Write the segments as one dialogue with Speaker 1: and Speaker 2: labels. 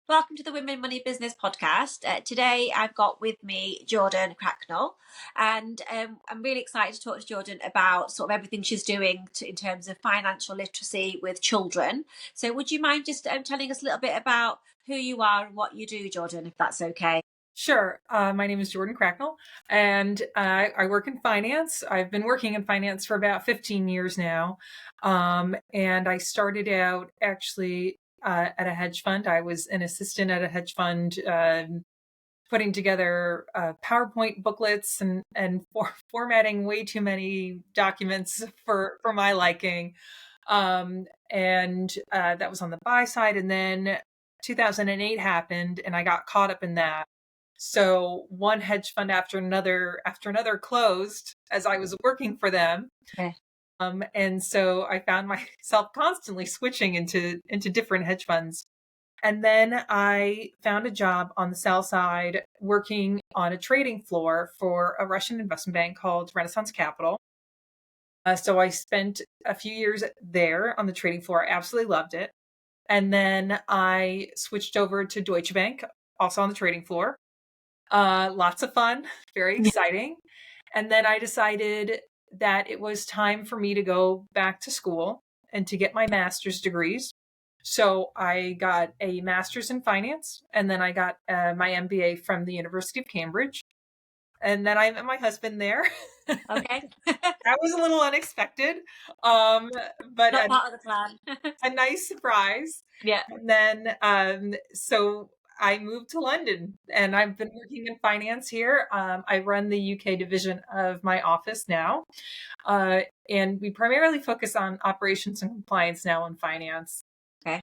Speaker 1: Welcome to the Women Money Business podcast. Today I've got with me Jordan Cracknell, and I'm really excited to talk to Jordan about sort of everything she's doing in terms of financial literacy with children. So would you mind just telling us a little bit about who you are and what you do, Jordan, if that's okay?
Speaker 2: Sure. My name is Jordan Cracknell, and I work in finance. I've been working in finance for about 15 years now. And I started out actually at a hedge fund. I was an assistant at a hedge fund, putting together PowerPoint booklets and formatting way too many documents for my liking. And that was on the buy side. And then 2008 happened, and I got caught up in that. So one hedge fund after another closed as I was working for them.
Speaker 1: Okay.
Speaker 2: And so I found myself constantly switching into different hedge funds. And then I found a job on the sell side working on a trading floor for a Russian investment bank called Renaissance Capital. So I spent a few years there on the trading floor. I absolutely loved it. And then I switched over to Deutsche Bank, also on the trading floor. Lots of fun, very exciting. And then I decided that it was time for me to go back to school and to get my master's degrees. So I got a master's in finance, and then I got my MBA from the University of Cambridge. And then I met my husband there.
Speaker 1: Okay.
Speaker 2: That was a little unexpected, um, but
Speaker 1: Not part of the plan.
Speaker 2: a nice surprise.
Speaker 1: Yeah.
Speaker 2: And then, so I moved to London, and I've been working in finance here. I run the UK division of my office now. And we primarily focus on operations and compliance now in finance.
Speaker 1: Okay.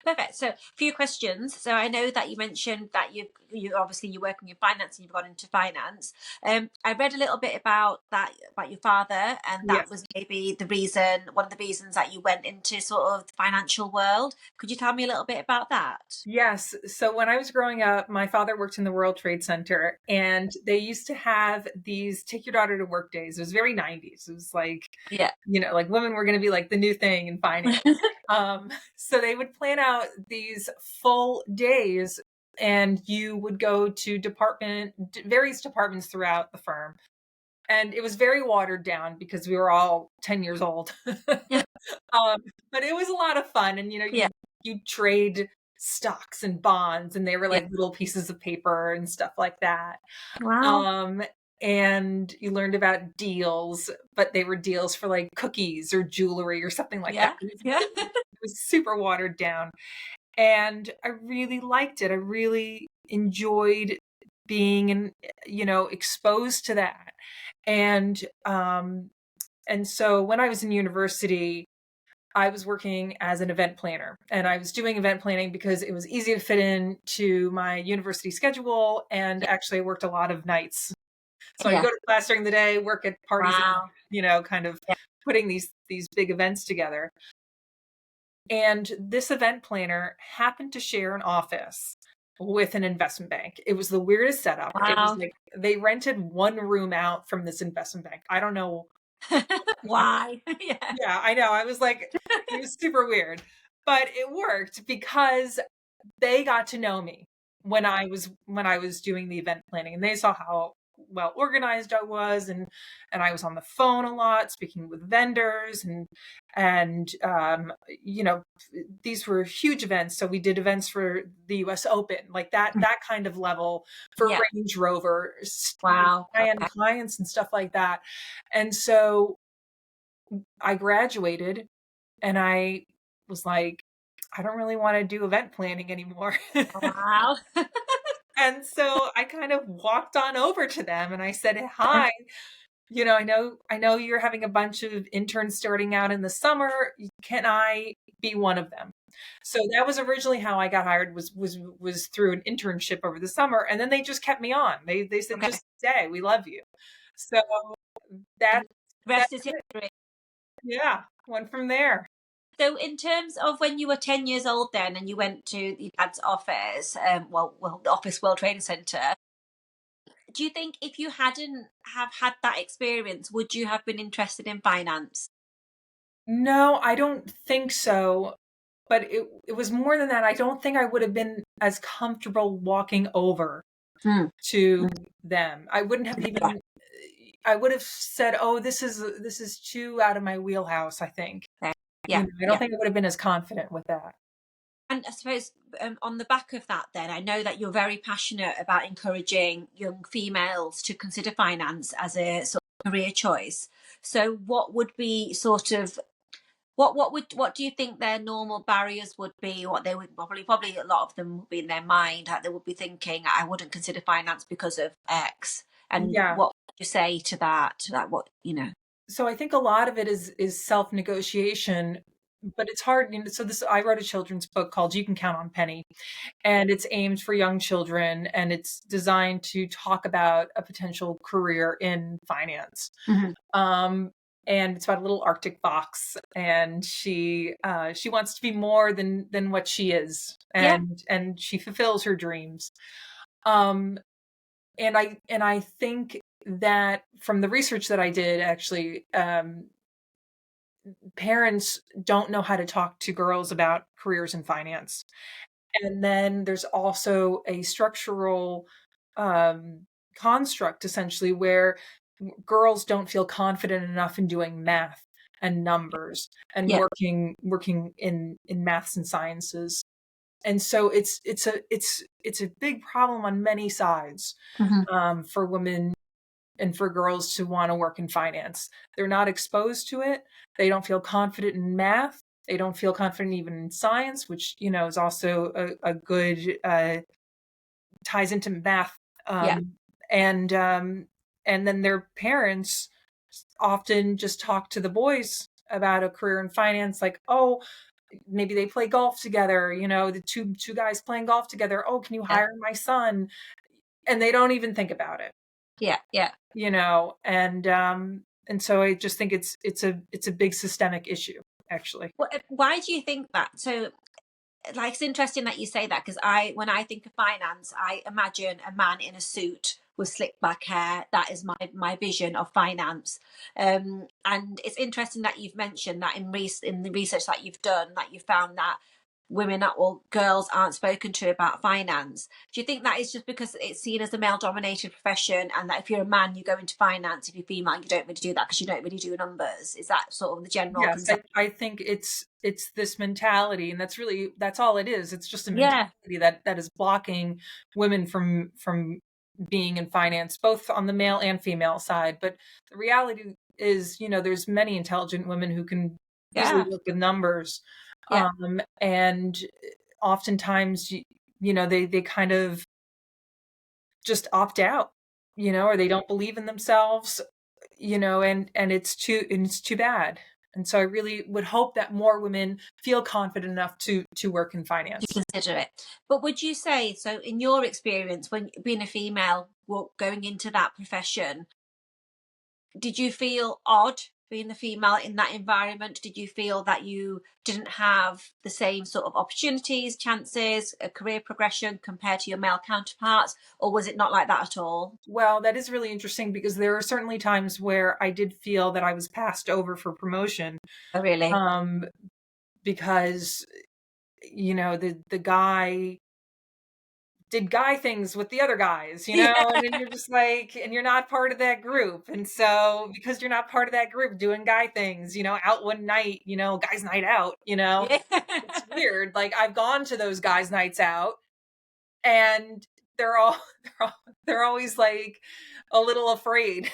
Speaker 1: Perfect. So, a few questions. So, I know that you mentioned that you obviously you're working in finance and you've gone into finance. I read a little bit about that about your father, and that
Speaker 2: Yes.
Speaker 1: was maybe one of the reasons that you went into sort of the financial world. Could you tell me a little bit about that?
Speaker 2: Yes. So when I was growing up, my father worked in the World Trade Center, and they used to have these take your daughter to work days. It was very 90s. It was like,
Speaker 1: Yeah.
Speaker 2: like women were going to be like the new thing in finance. So they would plan out these full days, and you would go to various departments throughout the firm. And it was very watered down because we were all 10 years old.
Speaker 1: Yeah.
Speaker 2: But it was a lot of fun. And,
Speaker 1: Yeah.
Speaker 2: you trade stocks and bonds, and they were
Speaker 1: Yeah.
Speaker 2: like little pieces of paper and stuff like that.
Speaker 1: Wow.
Speaker 2: Um, and you learned about deals, but they were deals for like cookies or jewelry or something like that.
Speaker 1: Yeah. Yeah.
Speaker 2: It was super watered down. And I really liked it. I really enjoyed being exposed to that. And and so when I was in university, I was working as an event planner, and I was doing event planning because it was easy to fit into my university schedule. And actually I worked a lot of nights. So I
Speaker 1: Yeah.
Speaker 2: go to class during the day, work at parties,
Speaker 1: Wow.
Speaker 2: kind of
Speaker 1: Yeah.
Speaker 2: putting these big events together. And this event planner happened to share an office with an investment bank. It was the weirdest setup. It was
Speaker 1: Wow.
Speaker 2: like they rented one room out from this investment bank. I don't know.
Speaker 1: Why? Yeah.
Speaker 2: Yeah, I know. I was like, it was super weird, but it worked because they got to know me when I was doing the event planning, and they saw how well organized I was, and I was on the phone a lot speaking with vendors, and these were huge events. So we did events for the US Open, like that kind of level, for
Speaker 1: Yeah.
Speaker 2: Range Rover,
Speaker 1: Wow.
Speaker 2: high-end
Speaker 1: Okay.
Speaker 2: clients and stuff like that. And so I graduated, and I was like, I don't really want to do event planning anymore.
Speaker 1: Wow.
Speaker 2: And so I kind of walked on over to them and I said, "Hi, I know you're having a bunch of interns starting out in the summer. Can I be one of them?" So that was originally how I got hired, was through an internship over the summer, and then they just kept me on. They said,
Speaker 1: Okay.
Speaker 2: "Just stay. We love you." So that
Speaker 1: And the rest
Speaker 2: that's
Speaker 1: is
Speaker 2: it.
Speaker 1: history.
Speaker 2: Yeah, went from there.
Speaker 1: So, in terms of when you were 10 years old, then, and you went to your dad's office, the office World Trade Center, do you think if you hadn't have had that experience, would you have been interested in finance?
Speaker 2: No, I don't think so. But it was more than that. I don't think I would have been as comfortable walking over
Speaker 1: Mm.
Speaker 2: to them. I wouldn't have
Speaker 1: Yeah,
Speaker 2: even, I would have said, oh, this is too out of my wheelhouse, I think.
Speaker 1: yeah,
Speaker 2: You
Speaker 1: yeah,
Speaker 2: know, I don't
Speaker 1: yeah.
Speaker 2: think I would have been as confident with that.
Speaker 1: And I suppose on the back of that, then I know that you're very passionate about encouraging young females to consider finance as a sort of career choice. So, what would be sort of what do you think their normal barriers would be? What they would probably a lot of them would be in their mind. Like they would be thinking, I wouldn't consider finance because of X. And
Speaker 2: Yeah.
Speaker 1: what would you say to that? Like what you know?
Speaker 2: So I think a lot of it is self-negotiation, but it's hard. You know, so this I wrote a children's book called You Can Count on Penny, and it's aimed for young children, and it's designed to talk about a potential career in finance.
Speaker 1: Mhm.
Speaker 2: Um, and it's about a little Arctic fox, and she wants to be more than what she is,
Speaker 1: Yeah.
Speaker 2: and she fulfills her dreams. Um, and I think that from the research that I did, actually, parents don't know how to talk to girls about careers in finance. And then there's also a structural um, construct, essentially, where girls don't feel confident enough in doing math and numbers and
Speaker 1: Yeah.
Speaker 2: working in maths and sciences. And so it's a big problem on many sides,
Speaker 1: Mhm.
Speaker 2: for women and for girls to want to work in finance. They're not exposed to it. They don't feel confident in math. They don't feel confident even in science, which, you know, is also a good, ties into math.
Speaker 1: Yeah.
Speaker 2: Um, and, um, and then their parents often just talk to the boys about a career in finance, like, oh, maybe they play golf together, you know, the two guys playing golf together. Oh, can you
Speaker 1: Yeah.
Speaker 2: hire my son? And they don't even think about it,
Speaker 1: Yeah. Yeah.
Speaker 2: you know. And so I just think it's a big systemic issue, actually.
Speaker 1: Why do you think that? So like it's interesting that you say that because I when I think of finance I imagine a man in a suit with slick back hair. That is my vision of finance. And it's interesting that you've mentioned that in the research that you've done that you found that women or girls aren't spoken to about finance. Do you think that is just because it's seen as a male dominated profession and that if you're a man you go into finance, if you're female you don't really do that because you don't really do numbers? Is that sort of the general
Speaker 2: Yes,
Speaker 1: consensus?
Speaker 2: I think it's this mentality, and that's all it is. It's just a
Speaker 1: Yeah.
Speaker 2: mentality that is blocking women from being in finance, both on the male and female side. But the reality is, you know, there's many intelligent women who can easily
Speaker 1: Yeah.
Speaker 2: work with numbers,
Speaker 1: Yeah.
Speaker 2: and oftentimes, you know, they kind of just opt out, you know, or they don't believe in themselves, you know, and it's too bad. And so I really would hope that more women feel confident enough to work in
Speaker 1: To
Speaker 2: finance.
Speaker 1: consider it. But would you say, so in your experience, when being a female, going into that profession, did you feel odd being a female in that environment? Did you feel that you didn't have the same sort of opportunities, chances, a career progression compared to your male counterparts? Or was it not like that at all?
Speaker 2: Well, that is really interesting because there are certainly times where I did feel that I was passed over for promotion,
Speaker 1: Oh, really?
Speaker 2: um, because, you know, the guy did guy things with the other guys, you
Speaker 1: Yeah.
Speaker 2: know, and then you're just like, and you're not part of that group. And so because you're not part of that group doing guy things, you know, out one night, you know, guys night out, you know,
Speaker 1: Yeah.
Speaker 2: it's weird. Like I've gone to those guys nights out, and they're all they're always like a little afraid.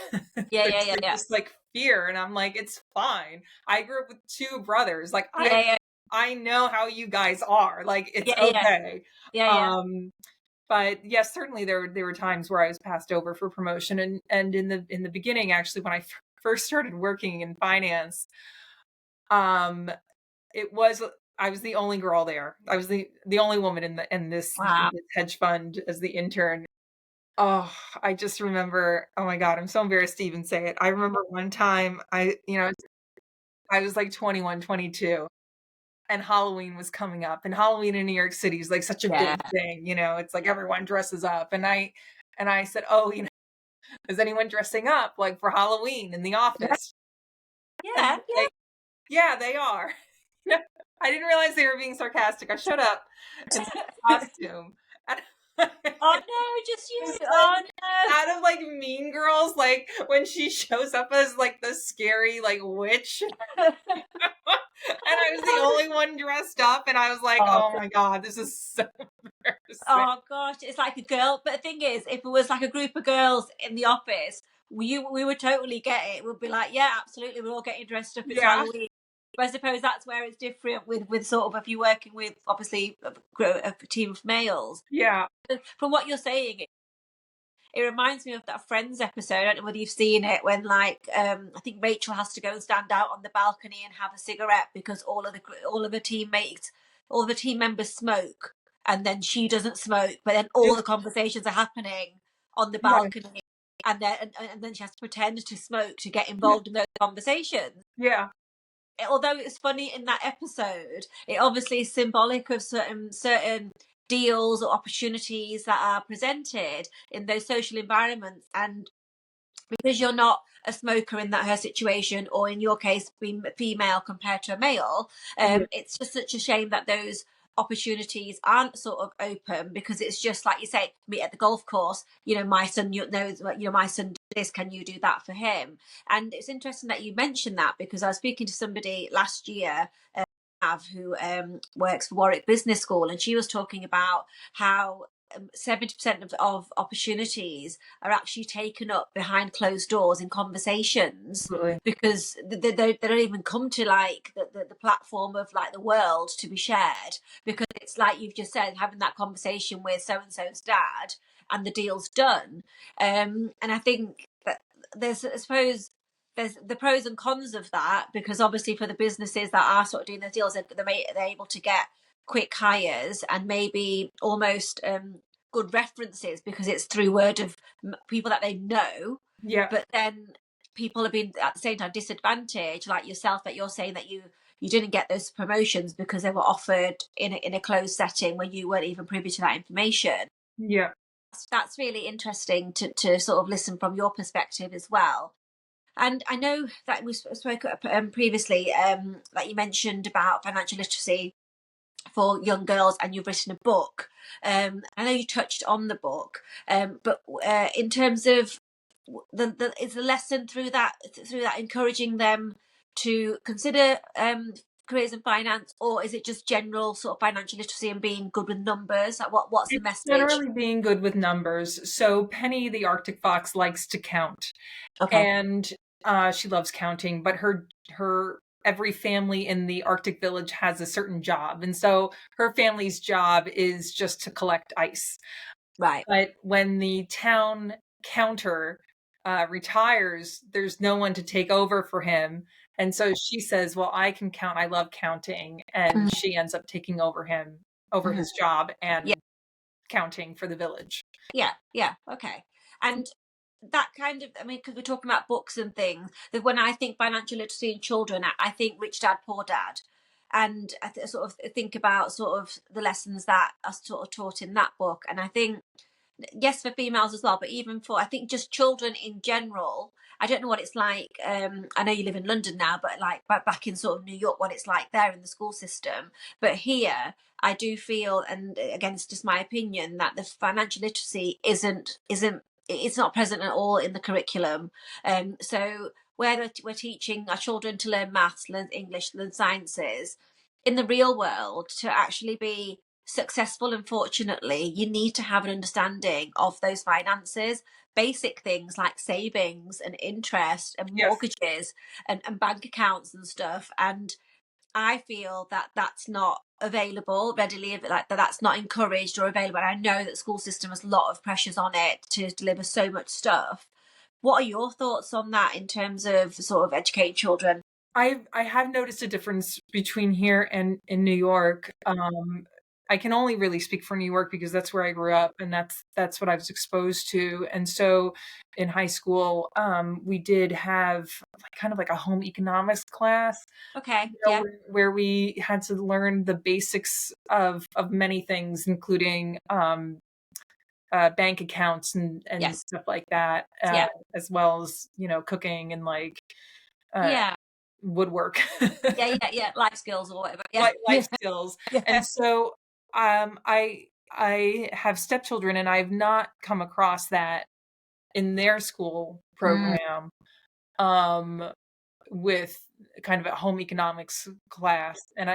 Speaker 1: Yeah, yeah,
Speaker 2: There's
Speaker 1: yeah, yeah.
Speaker 2: just like fear, and I'm like, it's fine. I grew up with two brothers. Like
Speaker 1: Yeah, yeah,
Speaker 2: I know how you guys are. Like it's
Speaker 1: yeah, yeah,
Speaker 2: okay.
Speaker 1: yeah, yeah.
Speaker 2: Um but yes, certainly there were times where I was passed over for promotion, and in the beginning, actually, when I first started working in finance, um, it was I was the only girl there. I was the only woman in
Speaker 1: Wow.
Speaker 2: this hedge fund as the intern. Oh, I just remember. Oh my God, I'm so embarrassed to even say it. I remember one time I was like 21, 22, and Halloween was coming up, and Halloween in New York City is like such a
Speaker 1: Yeah.
Speaker 2: big thing, you know, it's like everyone dresses up. And I said, oh, you know, is anyone dressing up like for Halloween in the
Speaker 1: Yeah.
Speaker 2: office? And
Speaker 1: Yeah.
Speaker 2: they're like, yeah, they are. I didn't realize they were being sarcastic. I showed up in costume. And
Speaker 1: Oh no, just you.
Speaker 2: was
Speaker 1: Oh
Speaker 2: like
Speaker 1: no.
Speaker 2: out of like Mean Girls, like when she shows up as like the scary like witch, and I was the only one dressed up, and I was like,
Speaker 1: Oh,
Speaker 2: oh my god, this is so embarrassing.
Speaker 1: oh gosh, it's like a girl. But the thing is, if it was like a group of girls in the office, we would totally get it. We'd be like, yeah, absolutely, we're all getting dressed up. It's
Speaker 2: Yeah,
Speaker 1: Halloween. But I suppose that's where it's different with sort of if you're working with obviously a team of males.
Speaker 2: yeah,
Speaker 1: From what you're saying, it reminds me of that Friends episode. I don't know whether you've seen it when like I think Rachel has to go and stand out on the balcony and have a cigarette because all of her teammates, all of the team members smoke, and then she doesn't smoke, but then all
Speaker 2: yeah,
Speaker 1: the conversations are happening on the
Speaker 2: yeah,
Speaker 1: balcony, and then she has to pretend to smoke to get
Speaker 2: yeah,
Speaker 1: involved in those conversations.
Speaker 2: yeah,
Speaker 1: Although it's funny in that episode, it obviously is symbolic of certain deals or opportunities that are presented in those social environments. And because you're not a smoker in that her situation, or in your case being female compared to a male,
Speaker 2: yeah,
Speaker 1: it's just such a shame that those opportunities aren't sort of open, because it's just like you say, meet at the golf course, my son knows, my son did this, can you do that for him? And it's interesting that you mentioned that, because I was speaking to somebody last year, who works for Warwick Business School, and she was talking about how 70% of opportunities are actually taken up behind closed doors in conversations,
Speaker 2: absolutely.
Speaker 1: because they don't even come to like the platform of like the world to be shared, because it's like you've just said, having that conversation with so and so's dad and the deal's done. And I think that there's, I suppose, there's the pros and cons of that, because obviously for the businesses that are sort of doing the deals, they're able to get quick hires and maybe almost good references, because it's through word of people that they know.
Speaker 2: Yeah,
Speaker 1: But then people have been at the same time disadvantaged, like yourself, that you're saying that you didn't get those promotions because they were offered in a closed setting where you weren't even privy to that information.
Speaker 2: yeah.
Speaker 1: That's really interesting to sort of listen from your perspective as well. And I know that we spoke previously, that you mentioned about financial literacy for young girls, and you've written a book. I know you touched on the book, but in terms of is the lesson through that encouraging them to consider careers in finance, or is it just general sort of financial literacy and being good with numbers? Like what's the
Speaker 2: It's
Speaker 1: message?
Speaker 2: generally being good with numbers. So Penny, the Arctic fox, likes to count,
Speaker 1: Okay,
Speaker 2: and she loves counting. But her every family in the Arctic village has a certain job, and so her family's job is just to collect ice.
Speaker 1: right.
Speaker 2: But when the town counter retires, there's no one to take over for him. And so she says, well, I can count. I love counting. And
Speaker 1: Mm-hmm.
Speaker 2: she ends up taking over
Speaker 1: Mm-hmm.
Speaker 2: his job
Speaker 1: Yeah,
Speaker 2: and counting for the village.
Speaker 1: yeah, okay. And that kind of, I mean, because we're talking about books and things, that when I think financial literacy in children, I think Rich Dad Poor Dad, and sort of think about sort of the lessons that are sort of taught in that book. And I think, yes, for females as well, but even for, I think, just children in general. I don't know what it's like. I know you live in London now, but like back in sort of New York, what it's like there in the school system. But here, I do feel, and again, it's just my opinion, that the financial literacy isn't it's not present at all in the curriculum. So where we're teaching our children to learn maths, learn English, learn sciences, in the real world, to actually be successful, unfortunately, you need to have an understanding of those finances, basic things like savings and interest and
Speaker 2: Yes.
Speaker 1: mortgages and bank accounts and stuff. And I feel that that's not available readily, like that's not encouraged or available. And I know that the school system has a lot of pressures on it to deliver so much stuff. What are your thoughts on that in terms of sort of educating children?
Speaker 2: I have noticed a difference between here and in New York. I can only really speak for New York because that's where I grew up, and that's what I was exposed to. And so, in high school, we did have kind of like a home economics class,
Speaker 1: Okay, yeah,
Speaker 2: where we had to learn the basics of many things, including bank accounts and
Speaker 1: yes,
Speaker 2: stuff like that,
Speaker 1: yeah,
Speaker 2: as well as cooking and like uh,
Speaker 1: yeah.
Speaker 2: woodwork.
Speaker 1: Yeah. Life skills or whatever. Yeah,
Speaker 2: Like
Speaker 1: yeah,
Speaker 2: life skills.
Speaker 1: yeah.
Speaker 2: And so, I have stepchildren, and I've not come across that in their school
Speaker 1: Mm,
Speaker 2: program, um, with kind of a home economics class. And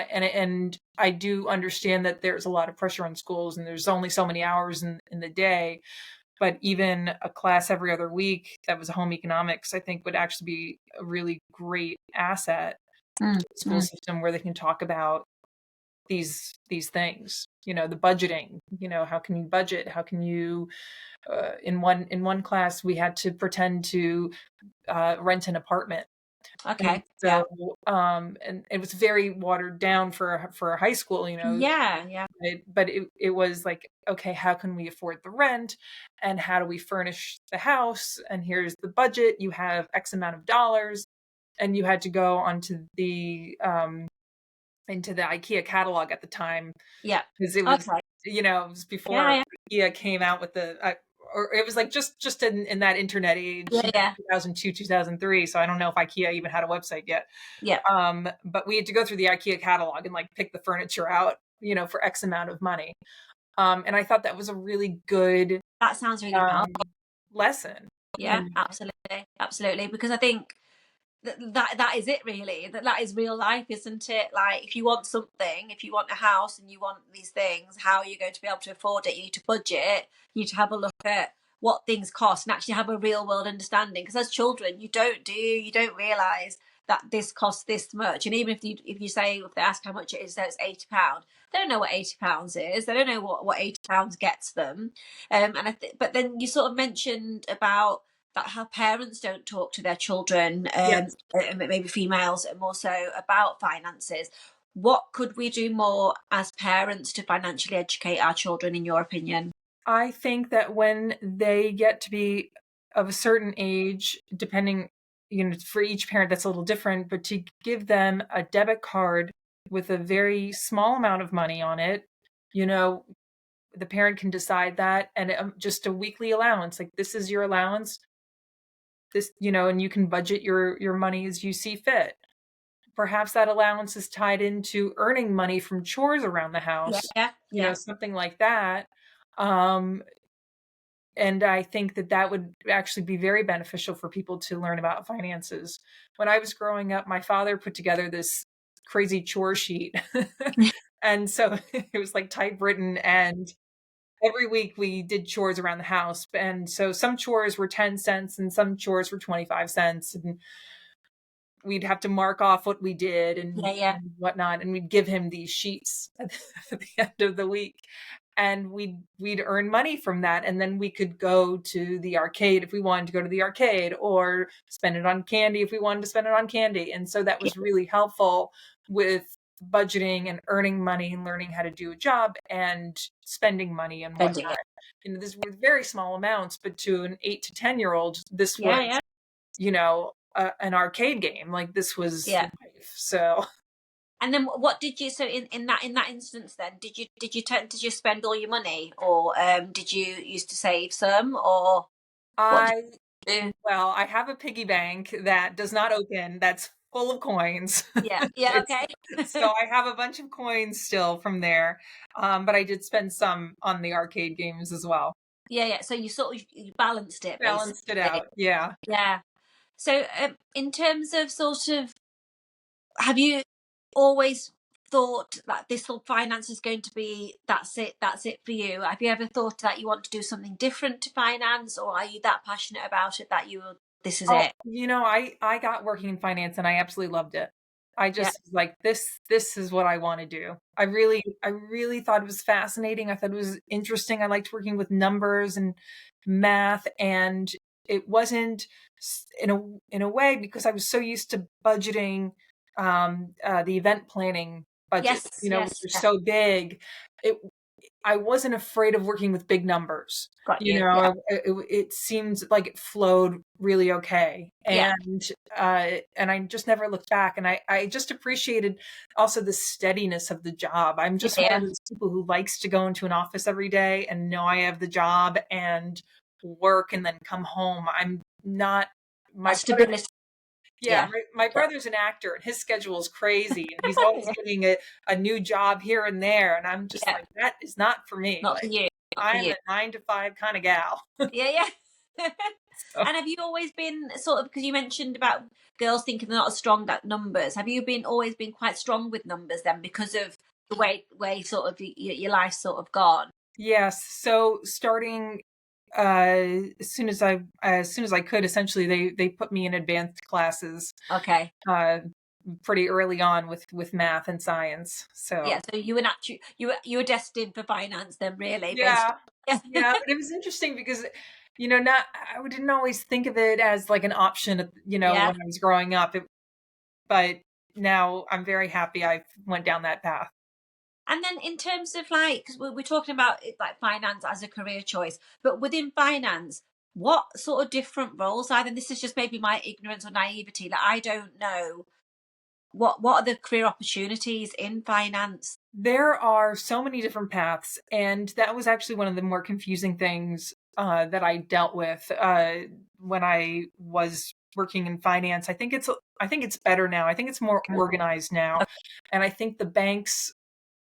Speaker 2: I do understand that there's a lot of pressure on schools, and there's only so many hours in the day. But even a class every other week that was home economics, I think would actually be a really great asset
Speaker 1: mm,
Speaker 2: to the school
Speaker 1: mm.
Speaker 2: system, where they can talk about these things, the budgeting, how can you budget, how can you in one class we had to pretend to rent an apartment. And
Speaker 1: Okay. Yeah.
Speaker 2: so and it was very watered down for a high school,
Speaker 1: Yeah. Yeah.
Speaker 2: but it was like, okay, how can we afford the rent, and how do we furnish the house, and here's the budget, you have X amount of dollars. And you had to go onto the into the IKEA catalog at the time,
Speaker 1: Yeah.
Speaker 2: because it was,
Speaker 1: Okay.
Speaker 2: it was
Speaker 1: Yeah.
Speaker 2: before
Speaker 1: Yeah.
Speaker 2: IKEA came out with or it was like just in that internet age,
Speaker 1: Yeah. Yeah.
Speaker 2: 2002, 2003. So I don't know if IKEA even had a website yet.
Speaker 1: Yeah.
Speaker 2: But we had to go through the IKEA catalog and like pick the furniture out, for X amount of money. And I thought that was a really good
Speaker 1: That sounds really powerful.
Speaker 2: um, lesson.
Speaker 1: Yeah. Absolutely. Absolutely. Because I think that is it really. That is real life, isn't it? Like if you want something, if you want a house and you want these things, how are you going to be able to afford it? You need to budget. You need to have a look at what things cost and actually have a real world understanding. Because as children, you don't realize that this costs this much. And even if you say, if they ask how much it is, so it's £80. They don't know what £80 is. They don't know what £80 gets them. But then you sort of mentioned about that how parents don't talk to their children,
Speaker 2: Yes.
Speaker 1: and maybe females, and more so about finances. What could we do more as parents to financially educate our children, in your opinion?
Speaker 2: I think that when they get to be of a certain age, depending, for each parent that's a little different, but to give them a debit card with a very small amount of money on it, you know, the parent can decide that, and just a weekly allowance, like this is your allowance, this, and you can budget your money as you see fit. Perhaps that allowance is tied into earning money from chores around the
Speaker 1: Yeah,
Speaker 2: house,
Speaker 1: yeah, yeah.
Speaker 2: something like that. Um, And I think that that would actually be very beneficial for people to learn about finances. When I was growing up, my father put together this crazy chore sheet. And so it was like typewritten, and every week we did chores around the house. And so some chores were 10 cents and some chores were 25 cents. And we'd have to mark off what we did
Speaker 1: Yeah,
Speaker 2: and,
Speaker 1: yeah.
Speaker 2: and whatnot. And we'd give him these sheets at the end of the week. And we'd earn money from that. And then we could go to the arcade if we wanted to go to the arcade, or spend it on candy if we wanted to spend it on candy. And so that was really helpful with budgeting and earning money and learning how to do a job and spending money and whatnot.
Speaker 1: Spending it.
Speaker 2: This were very small amounts, but to an 8 to 10-year-old, this
Speaker 1: Yeah,
Speaker 2: was,
Speaker 1: yeah,
Speaker 2: an arcade game. Like this was
Speaker 1: yeah.
Speaker 2: life. So
Speaker 1: And then what did you? So in that instance, then did you tend to just spend all your money, or did you used to save some, or what did
Speaker 2: I
Speaker 1: you do?
Speaker 2: well, I have a piggy bank that does not open, that's full of coins.
Speaker 1: Yeah, yeah.
Speaker 2: It's
Speaker 1: Okay.
Speaker 2: so I have a bunch of coins still from there, but I did spend some on the arcade games as well.
Speaker 1: Yeah, yeah. So you sort of you balanced it
Speaker 2: Balanced it
Speaker 1: basically.
Speaker 2: out, yeah.
Speaker 1: Yeah. So, in terms of sort of, have you always thought that this whole finance is going to be that's it for you? Have you ever thought that you want to do something different to finance, or are you that passionate about it that this is
Speaker 2: Oh,
Speaker 1: it?
Speaker 2: I got working in finance and I absolutely loved it. I
Speaker 1: Yeah.
Speaker 2: just was like, this is what I want to do. I really thought it was fascinating. I thought it was interesting. I liked working with numbers and math, and it wasn't in a way, because I was so used to budgeting, the event planning budget,
Speaker 1: Yes.
Speaker 2: which
Speaker 1: Yes.
Speaker 2: are
Speaker 1: Yeah.
Speaker 2: so big. It I wasn't afraid of working with big numbers.
Speaker 1: Got you. Yeah.
Speaker 2: It seemed like it flowed really okay.
Speaker 1: Yeah.
Speaker 2: And I just never looked back. And I just appreciated also the steadiness of the job. I'm
Speaker 1: Yeah.
Speaker 2: just one of
Speaker 1: Yeah.
Speaker 2: those people who likes to go into an office every day and know I have the job and work and then come home. I'm not,
Speaker 1: That
Speaker 2: my
Speaker 1: stability.
Speaker 2: Yeah,
Speaker 1: Yeah.
Speaker 2: my brother's an actor and his schedule is crazy and he's always getting a new job here and there. And I'm just
Speaker 1: Yeah.
Speaker 2: like, that is not for me.
Speaker 1: Not for
Speaker 2: Like
Speaker 1: you. Not for
Speaker 2: I'm
Speaker 1: you.
Speaker 2: a 9 to 5 kind of gal.
Speaker 1: Yeah, yeah.
Speaker 2: So,
Speaker 1: And have you always been sort of, because you mentioned about girls thinking they're not as strong at numbers, have you been always been quite strong with numbers then because of the way sort of your life's sort of gone?
Speaker 2: yes. So starting as soon as I could, essentially they put me in advanced classes
Speaker 1: Okay.
Speaker 2: uh pretty early on with math and science.
Speaker 1: Yeah,
Speaker 2: So
Speaker 1: so you were naturally you were destined for finance then, really, based
Speaker 2: yeah.
Speaker 1: on yeah.
Speaker 2: Yeah, but it was interesting because, not I didn't always think of it as like an option,
Speaker 1: Yeah.
Speaker 2: when I was growing up. But now I'm very happy I went down that path.
Speaker 1: And then in terms of like, because we're talking about it, like finance as a career choice, but within finance, what sort of different roles are there? And this is just maybe my ignorance or naivety. Like I don't know what are the career opportunities in finance.
Speaker 2: There are so many different paths, and that was actually one of the more confusing things that I dealt with when I was working in finance. I think it's better now. I think it's more organized now, and I think the banks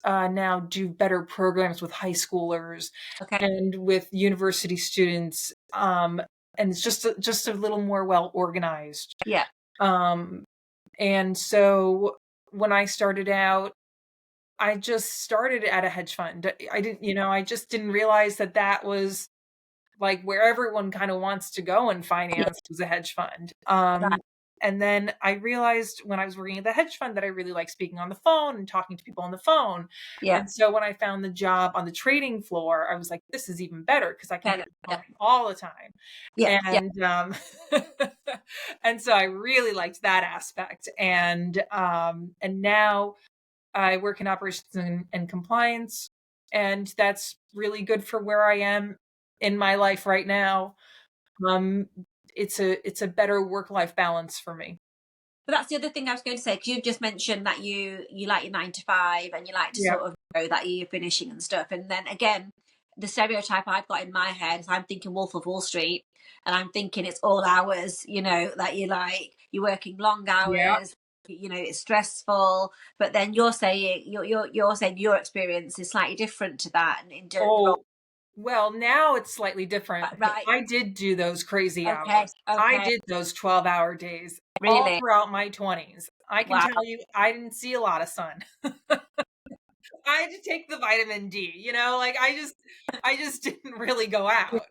Speaker 2: now do better programs with high schoolers
Speaker 1: Okay.
Speaker 2: and with university students, and it's just a little more well organized.
Speaker 1: Yeah.
Speaker 2: Um, and so when I started out, I just started at a hedge fund. I didn't, I just didn't realize that that was like where everyone kind of wants to go in
Speaker 1: Yeah.
Speaker 2: finance was a hedge fund.
Speaker 1: Right.
Speaker 2: And then I realized when I was working at the hedge fund that I really like speaking on the phone and talking to people on the phone.
Speaker 1: Yeah.
Speaker 2: And so when I found the job on the trading floor, I was like, this is even better because I can be
Speaker 1: Better.
Speaker 2: on the
Speaker 1: Yeah.
Speaker 2: phone all the time.
Speaker 1: Yeah. Yeah.
Speaker 2: And and so I really liked that aspect. And now I work in operations and compliance, and that's really good for where I am in my life right now. Um, it's a better work-life balance for me.
Speaker 1: But that's the other thing I was going to say, because you've just mentioned that you like your 9 to 5 and you like to
Speaker 2: Yeah.
Speaker 1: sort of know that you're finishing and stuff. And then again, the stereotype I've got in my head is I'm thinking Wolf of Wall Street, and I'm thinking it's all hours, that you like you're working long
Speaker 2: Yeah.
Speaker 1: hours, it's stressful. But then you're saying your experience is slightly different to that, and in terms of
Speaker 2: Oh, well, now it's slightly different, but
Speaker 1: right,
Speaker 2: I did do those crazy
Speaker 1: okay,
Speaker 2: hours. I
Speaker 1: okay,
Speaker 2: did those 12-hour days all
Speaker 1: really,
Speaker 2: throughout my 20s. I can
Speaker 1: wow,
Speaker 2: tell you I didn't see a lot of sun. I had to take the vitamin D, like I just didn't really go out.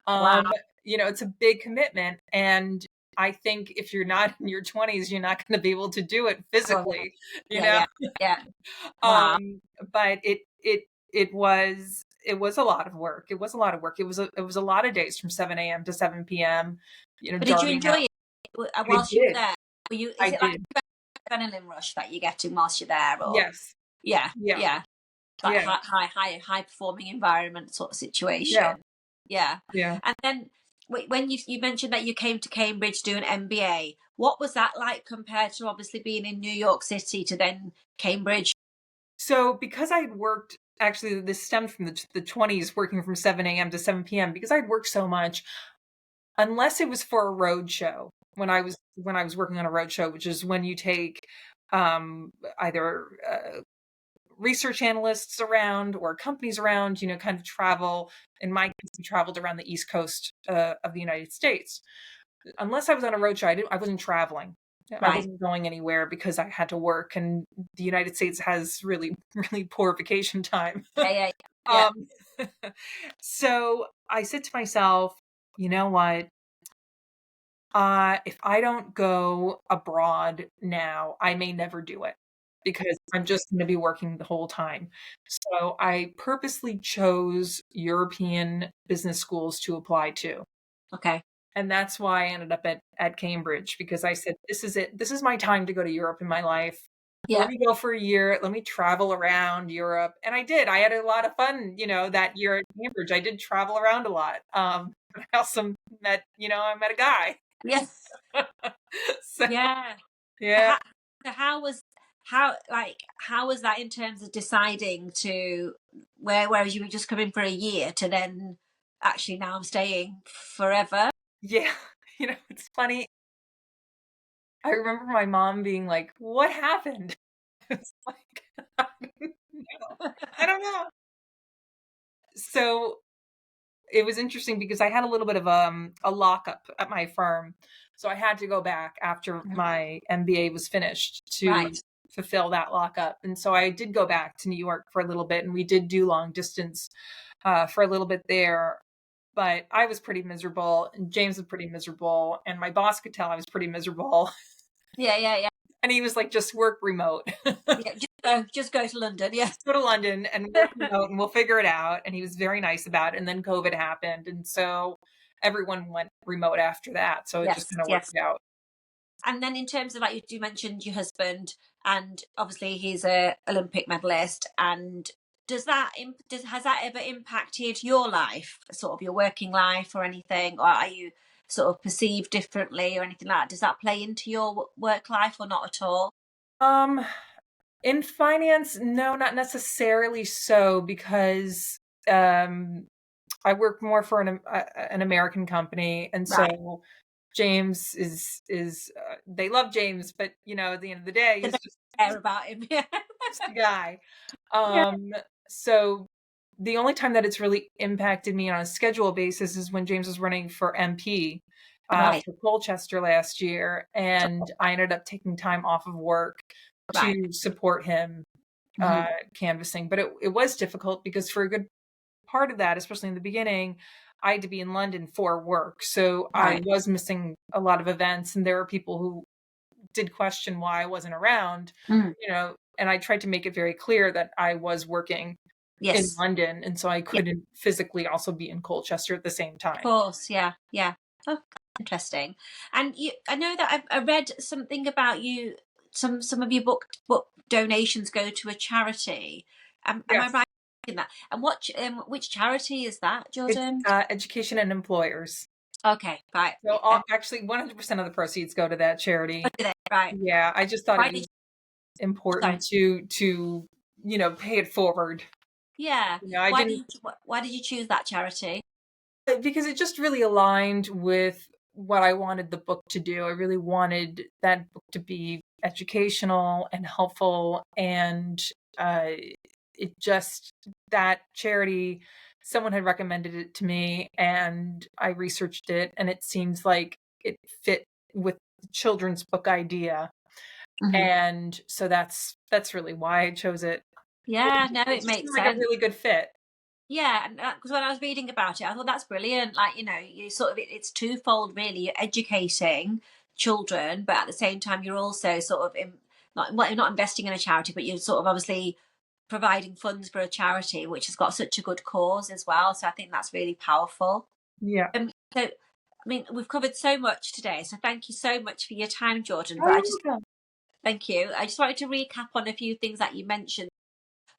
Speaker 1: wow,
Speaker 2: It's a big commitment, and I think if you're not in your 20s, you're not going to be able to do it
Speaker 1: cool,
Speaker 2: physically, you
Speaker 1: yeah,
Speaker 2: know.
Speaker 1: yeah, yeah, wow.
Speaker 2: Um but it was a lot of work. It was a lot of work. It was a lot of days from 7 a.m. to 7 p.m.,
Speaker 1: But did you
Speaker 2: darting
Speaker 1: enjoy
Speaker 2: out.
Speaker 1: it
Speaker 2: I
Speaker 1: whilst you were
Speaker 2: did.
Speaker 1: there? Were you? Is
Speaker 2: I
Speaker 1: it like
Speaker 2: did.
Speaker 1: adrenaline rush that you're getting whilst you're there, or
Speaker 2: Yes.
Speaker 1: yeah,
Speaker 2: Yeah.
Speaker 1: yeah, that
Speaker 2: Yeah.
Speaker 1: high performing environment sort of
Speaker 2: Yeah.
Speaker 1: situation? Yeah.
Speaker 2: Yeah.
Speaker 1: And then when you mentioned that you came to Cambridge to do an MBA, what was that like compared to obviously being in New York City to then Cambridge?
Speaker 2: So because I'd worked, actually this stemmed from the 20s, working from 7 a.m. to 7 p.m., because I'd worked so much, unless it was for a road show, when I was working on a road show, which is when you take either research analysts around or companies around, kind of travel. In my case, we traveled around the East Coast of the United States. Unless I was on a road show, I wasn't traveling. I
Speaker 1: Right.
Speaker 2: wasn't going anywhere because I had to work, and the United States has really, really poor vacation time.
Speaker 1: Yeah, yeah, yeah.
Speaker 2: um, so I said to myself, you know what? If I don't go abroad now, I may never do it because I'm just going to be working the whole time. So I purposely chose European business schools to apply to.
Speaker 1: Okay.
Speaker 2: And that's why I ended up at Cambridge, because I said, this is it. This is my time to go to Europe in my life. Let
Speaker 1: Yeah.
Speaker 2: me go for a year. Let me travel around Europe. And I did. I had a lot of fun, that year at Cambridge. I did travel around a lot. But I also I met a guy.
Speaker 1: Yeah.
Speaker 2: So,
Speaker 1: Yeah. So
Speaker 2: yeah.
Speaker 1: how was that in terms of deciding to whereas you were just coming for a year to then actually now I'm staying forever?
Speaker 2: Yeah. It's funny. I remember my mom being like, "What happened?" It's like, I don't know. I don't know. So it was interesting because I had a little bit of a lockup at my firm. So I had to go back after my MBA was finished to
Speaker 1: Right.
Speaker 2: fulfill that lockup. And so I did go back to New York for a little bit, and we did do long distance for a little bit there. But I was pretty miserable, and James was pretty miserable, and my boss could tell I was pretty miserable.
Speaker 1: Yeah, yeah, yeah.
Speaker 2: And he was like, just work remote.
Speaker 1: Yeah, just go to London. Yeah.
Speaker 2: Go to London and work remote and we'll figure it out. And he was very nice about it. And then COVID happened. And so everyone went remote after that. So it just
Speaker 1: Yes,
Speaker 2: kind of worked
Speaker 1: yes.
Speaker 2: out.
Speaker 1: And then in terms of like you mentioned your husband, and obviously he's a Olympic medalist, and has that ever impacted your life, sort of your working life or anything, or are you sort of perceived differently or anything like that? Does that play into your work life or not at all?
Speaker 2: Um, in finance, no, not necessarily so because um, I work more for an American company, and
Speaker 1: Right.
Speaker 2: so James is they love James, but at the end of the day,
Speaker 1: They
Speaker 2: he's
Speaker 1: don't
Speaker 2: just
Speaker 1: care about him. Yeah.
Speaker 2: a guy.
Speaker 1: Yeah.
Speaker 2: So the only time that it's really impacted me on a schedule basis is when James was running for MP
Speaker 1: Right.
Speaker 2: for Colchester last year, and I ended up taking time off of work
Speaker 1: Right.
Speaker 2: to support him
Speaker 1: Hmm.
Speaker 2: canvassing. But it was difficult because for a good part of that, especially in the beginning, I had to be in London for work. So I
Speaker 1: Right.
Speaker 2: was missing a lot of events, and there were people who did question why I wasn't around,
Speaker 1: Mm.
Speaker 2: and I tried to make it very clear that I was working in
Speaker 1: Yes.
Speaker 2: London, and so I
Speaker 1: Yeah.
Speaker 2: couldn't physically also be in Colchester at the same
Speaker 1: Of
Speaker 2: time.
Speaker 1: course. Yeah. Yeah. Oh, that's interesting. And I know that I read something about you. Some of your book donations go to a charity. Am I
Speaker 2: Yes.
Speaker 1: right in that? And which charity is that,
Speaker 2: It's
Speaker 1: Jordan?
Speaker 2: education and employers.
Speaker 1: Okay. Right.
Speaker 2: So all, actually 100% of the proceeds go to that charity.
Speaker 1: Right.
Speaker 2: Yeah, I just thought it
Speaker 1: Why did
Speaker 2: was
Speaker 1: you? Sorry.
Speaker 2: important to pay it forward.
Speaker 1: Yeah.
Speaker 2: I didn't
Speaker 1: Why did you choose that charity?
Speaker 2: because it just really aligned with what I wanted the book to do. I really wanted that book to be educational and helpful, and uh, it just that charity, someone had recommended it to me, and I researched it, and it seems like it fit with the children's book idea,
Speaker 1: Hmm.
Speaker 2: and so that's really why I chose it.
Speaker 1: Yeah. No,
Speaker 2: It
Speaker 1: it
Speaker 2: just seemed
Speaker 1: makes
Speaker 2: like a
Speaker 1: sense.
Speaker 2: really good fit.
Speaker 1: Yeah, and because when I was reading about it, I thought that's brilliant. Like, you sort of it's twofold really. You're educating children, but at the same time, you're also sort of not well, you're not investing in a charity, but you're sort of obviously providing funds for a charity which has got such a good cause as well. So I think that's really powerful.
Speaker 2: Yeah.
Speaker 1: So I mean, we've covered so much today. So thank you so much for your time, Jordan.
Speaker 2: Oh,
Speaker 1: But
Speaker 2: you're
Speaker 1: I just
Speaker 2: welcome.
Speaker 1: thank you. I just wanted to recap on a few things that you mentioned.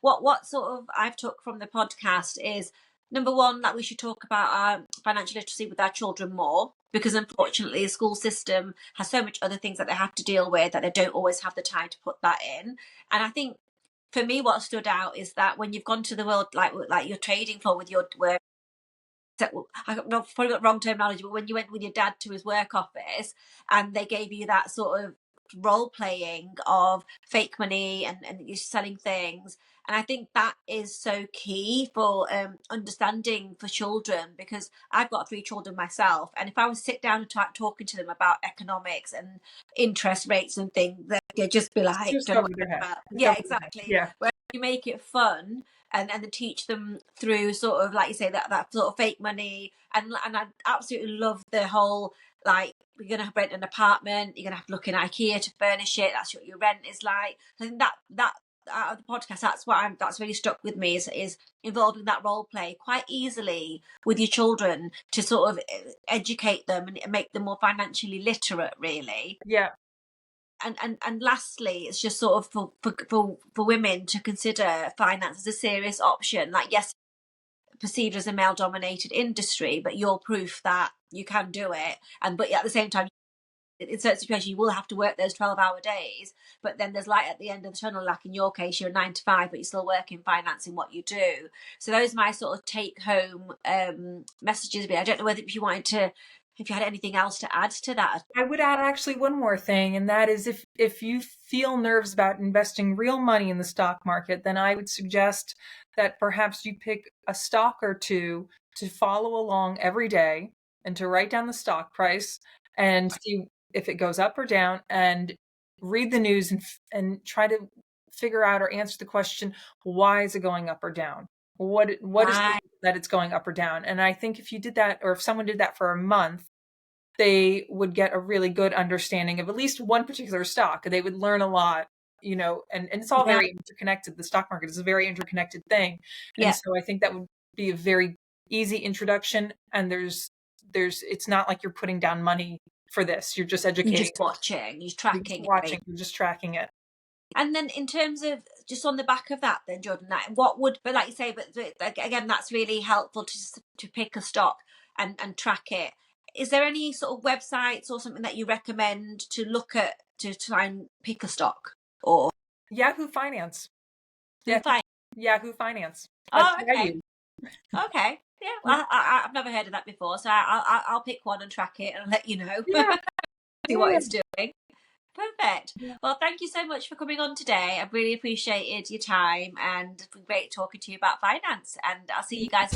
Speaker 1: What sort of I've took from the podcast is number one that we should talk about financial literacy with our children more, because unfortunately the school system has so much other things that they have to deal with that they don't always have the time to put that in. And I think for me what stood out is that when you've gone to the world like your trading floor with your work, I've probably got wrong terminology, but when you went with your dad to his work office and they gave you that sort of role playing of fake money and you're selling things. And I think that is so key for understanding for children, because I've got three children myself. And if I was to sit down and talking to them about economics and interest rates and things, they'd just be like,
Speaker 2: Just
Speaker 1: don't know
Speaker 2: over
Speaker 1: what
Speaker 2: their
Speaker 1: you're
Speaker 2: head.
Speaker 1: about.
Speaker 2: Just
Speaker 1: Yeah,
Speaker 2: over their head.
Speaker 1: exactly.
Speaker 2: Yeah.
Speaker 1: Where you make it fun and then teach them through sort of like you say that sort of fake money, and I absolutely love the whole like you're gonna have rent an apartment, you're gonna have to look in IKEA to furnish it, that's what your rent is like. I think that out of the podcast, that's really stuck with me is involving that role play quite easily with your children to sort of educate them and make them more financially literate really.
Speaker 2: Yeah.
Speaker 1: And lastly, it's just sort of for women to consider finance as a serious option. Like, yes, perceived as a male dominated industry, but you're proof that you can do it. And but at the same time, in certain situations, you will have to work those 12-hour days, but then there's light at the end of the tunnel. Like in your case, you're a 9 to 5, but you're still working, financing what you do. So those are my sort of take home messages. But I don't know whether if you wanted to If you had anything else to add to that.
Speaker 2: I would add actually one more thing, and that is if you feel nerves about investing real money in the stock market, then I would suggest that perhaps you pick a stock or two to follow along every day and to write down the stock price and see if it goes up or down, and read the news and try to figure out or answer the question, why is it going up or down? What is
Speaker 1: Right.
Speaker 2: that it's going up or down? And I think if you did that, or if someone did that for a month, they would get a really good understanding of at least one particular stock. They would learn a lot, and it's all
Speaker 1: Yeah.
Speaker 2: very interconnected. The stock market is a very interconnected thing. And
Speaker 1: Yeah.
Speaker 2: so I think that would be a very easy introduction. And it's not like you're putting down money for this. You're just
Speaker 1: You're
Speaker 2: educating.
Speaker 1: just watching, you're
Speaker 2: You're just
Speaker 1: tracking it.
Speaker 2: watching, you're just tracking it.
Speaker 1: And then in terms of just on the back of that, then Jordan, what would, but like you say, but again, that's really helpful to pick a stock and track it. Is there any sort of websites or something that you recommend to look at to try and pick a stock or
Speaker 2: Yahoo Finance.
Speaker 1: who
Speaker 2: Yeah,
Speaker 1: find?
Speaker 2: Yahoo Finance. That's
Speaker 1: Oh,
Speaker 2: what I
Speaker 1: okay,
Speaker 2: use.
Speaker 1: okay, yeah. Well, I've never heard of that before, so I'll pick one and track it and I'll let you know.
Speaker 2: Yeah,
Speaker 1: See what
Speaker 2: yeah,
Speaker 1: it's doing. Perfect.
Speaker 2: yeah.
Speaker 1: Well, thank you so much for coming on today. I've really appreciated your time and it's been great talking to you about finance. And I'll see you guys